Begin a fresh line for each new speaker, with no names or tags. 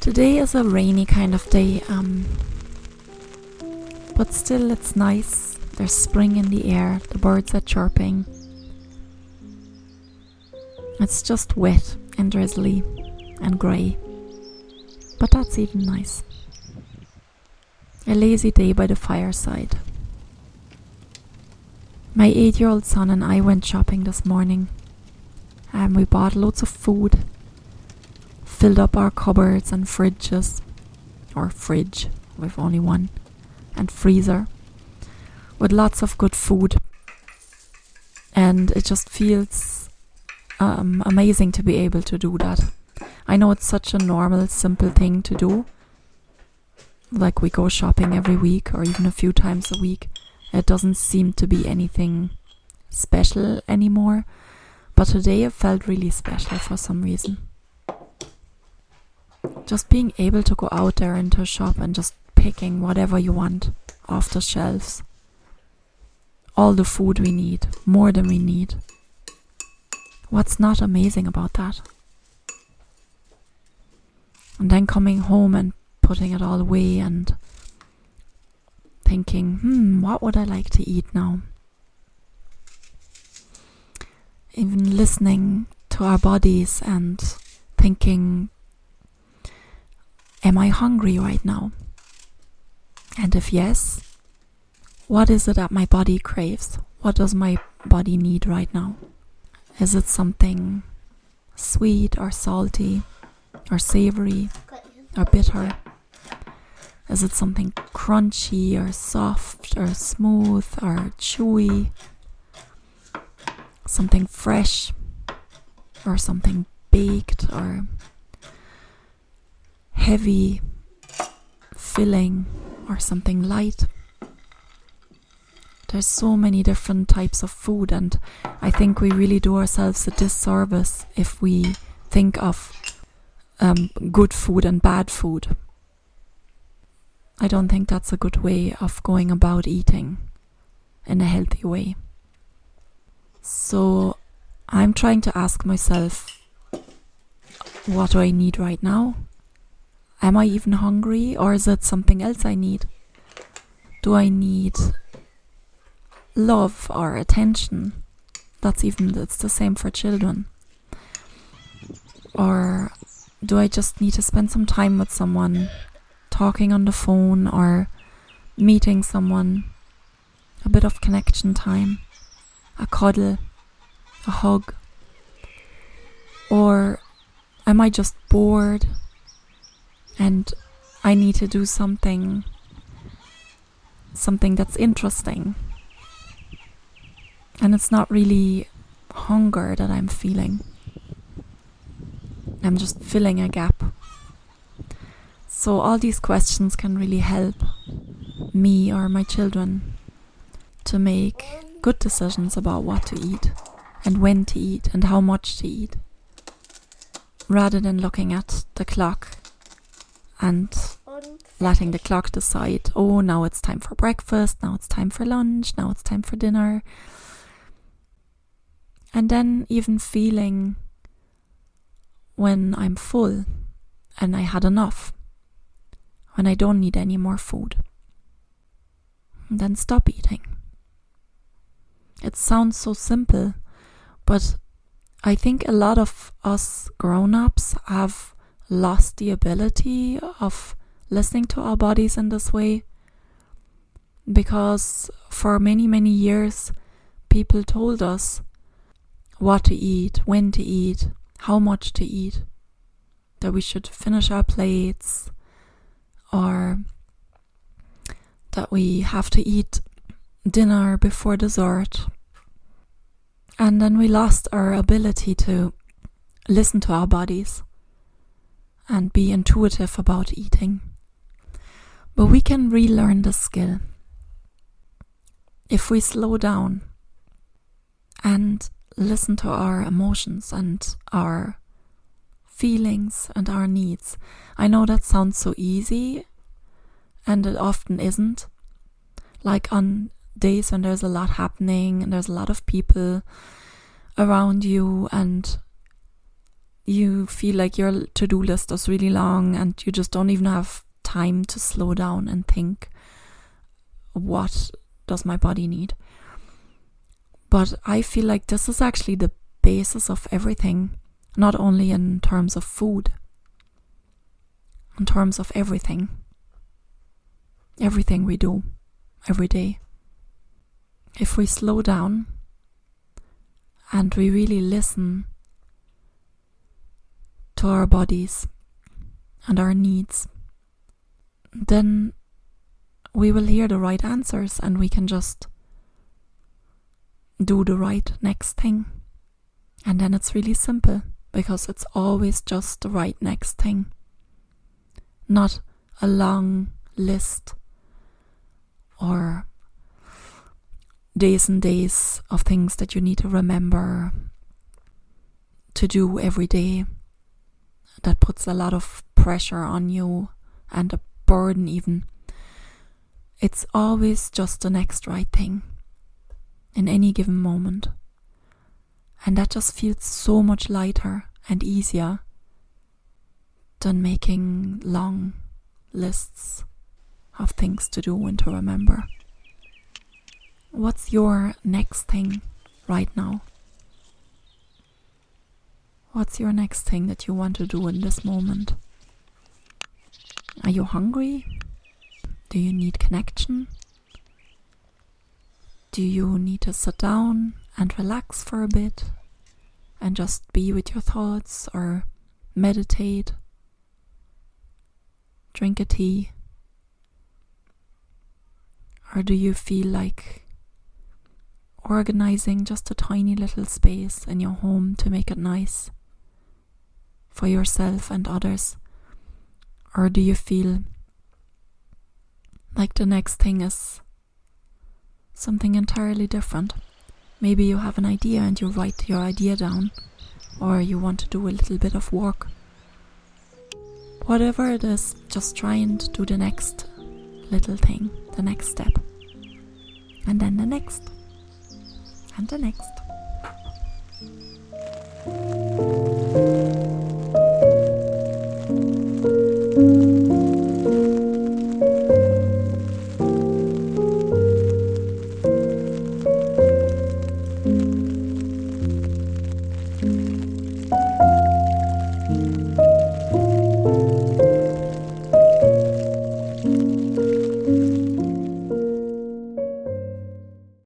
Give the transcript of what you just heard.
Today is a rainy kind of day, but still it's nice. There's spring in the air, the birds are chirping. It's just wet and drizzly and grey, but that's even nice. A lazy day by the fireside. My 8-year-old son and I went shopping this morning, and we bought loads of food, filled up our cupboards and fridges, or fridge, we've only one, and freezer, with lots of good food. And it just feels amazing to be able to do that. I know it's such a normal, simple thing to do. Like we go shopping every week or even a few times a week. It doesn't seem to be anything special anymore. But today it felt really special for some reason. Just being able to go out there into a shop and just picking whatever you want off the shelves. All the food we need, more than we need. What's not amazing about that? And then coming home and putting it all away and thinking, what would I like to eat now? Even listening to our bodies and thinking, am I hungry right now? And if yes, what is it that my body craves? What does my body need right now? Is it something sweet or salty or savory or bitter? Is it something crunchy or soft or smooth or chewy? Something fresh or something baked or heavy, filling, or something light? There's so many different types of food, and I think we really do ourselves a disservice if we think of good food and bad food. I don't think that's a good way of going about eating in a healthy way. So I'm trying to ask myself, what do I need right now? Am I even hungry, or is it something else I need? Do I need love or attention? It's the same for children. Or do I just need to spend some time with someone, talking on the phone or meeting someone, a bit of connection time, a cuddle, a hug? Or am I just bored and I need to do something that's interesting? And it's not really hunger that I'm feeling. I'm just filling a gap. So all these questions can really help me or my children to make good decisions about what to eat and when to eat and how much to eat, rather than looking at the clock and letting the clock decide, oh, now it's time for breakfast, now it's time for lunch, now it's time for dinner. And then even feeling when I'm full and I had enough, when I don't need any more food, and then stop eating. It sounds so simple, but I think a lot of us grown-ups have lost the ability of listening to our bodies in this way, because for many, many years people told us what to eat, when to eat, how much to eat, that we should finish our plates, or that we have to eat dinner before dessert. And then we lost our ability to listen to our bodies and be intuitive about eating. But we can relearn the skill if we slow down and listen to our emotions and our feelings and our needs. I know that sounds so easy, and it often isn't. Like on days when there's a lot happening and there's a lot of people around you and you feel like your to-do list is really long and you just don't even have time to slow down and think, what does my body need? But I feel like this is actually the basis of everything, not only in terms of food, in terms of everything we do every day. If we slow down and we really listen to our bodies and our needs, then we will hear the right answers and we can just do the right next thing. And then it's really simple, because it's always just the right next thing, not a long list or days and days of things that you need to remember to do every day. That puts a lot of pressure on you and a burden even. It's always just the next right thing in any given moment. And that just feels so much lighter and easier than making long lists of things to do and to remember. What's your next thing right now? What's your next thing that you want to do in this moment? Are you hungry? Do you need connection? Do you need to sit down and relax for a bit and just be with your thoughts, or meditate, drink a tea? Or do you feel like organizing just a tiny little space in your home to make it nice for yourself and others? Or do you feel like the next thing is something entirely different? Maybe you have an idea and you write your idea down, or you want to do a little bit of work. Whatever it is, just try and do the next little thing, the next step, and then the next, and the next.